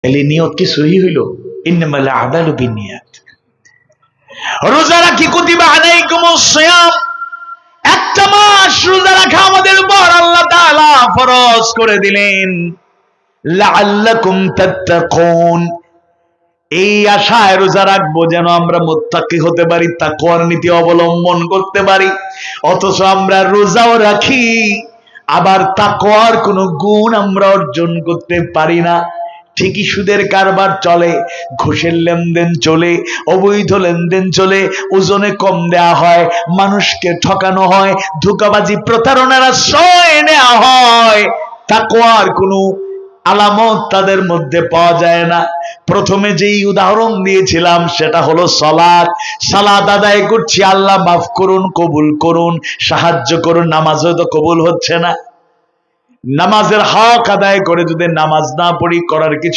এলি নিয়ত কি সহি হইল? ইন্নামাল আমালু বিন্নিয়াত। রোজা রাখি কুতিবা আলাইকুমুস সিয়াম, একটা মাস রোজা রাখা আমাদের উপর আল্লাহ তাআলা ফরজ করে দিলেন। লাআল্লাকুম তাত্তাকুন, এই আশায় রোজা রাখবো যেন আমরা মুত্তাকি হতে পারি, তাকওয়ার নীতি অবলম্বন করতে পারি। অথচ আমরা রোজাও রাখি, আবার তাকওয়ার কোনো গুণ আমরা অর্জন করতে পারি না। ঠিকই সুদের কারবার চলে, ঘুষের লেনদেন চলে, অবৈধ লেনদেন চলে, ওজনে কম দেয়া হয়, মানুষকে ঠকানো হয়, ধোঁকাবাজি প্রতারণার আশ্রয় নেওয়া হয়। তাকওয়ার কোনো আলামত তাদের মধ্যে পাওয়া যায় না। প্রথমে যেই উদাহরণ দিয়েছিলাম সেটা হলো সালাত। সালাত আদায় করছি, আল্লাহ মাফ করুন, কবুল করুন, সাহায্য করুন, নামাজও তো কবুল হচ্ছে না। নামাজের হক আদায় করে যদি নামাজ না পড়ি, করার কিছু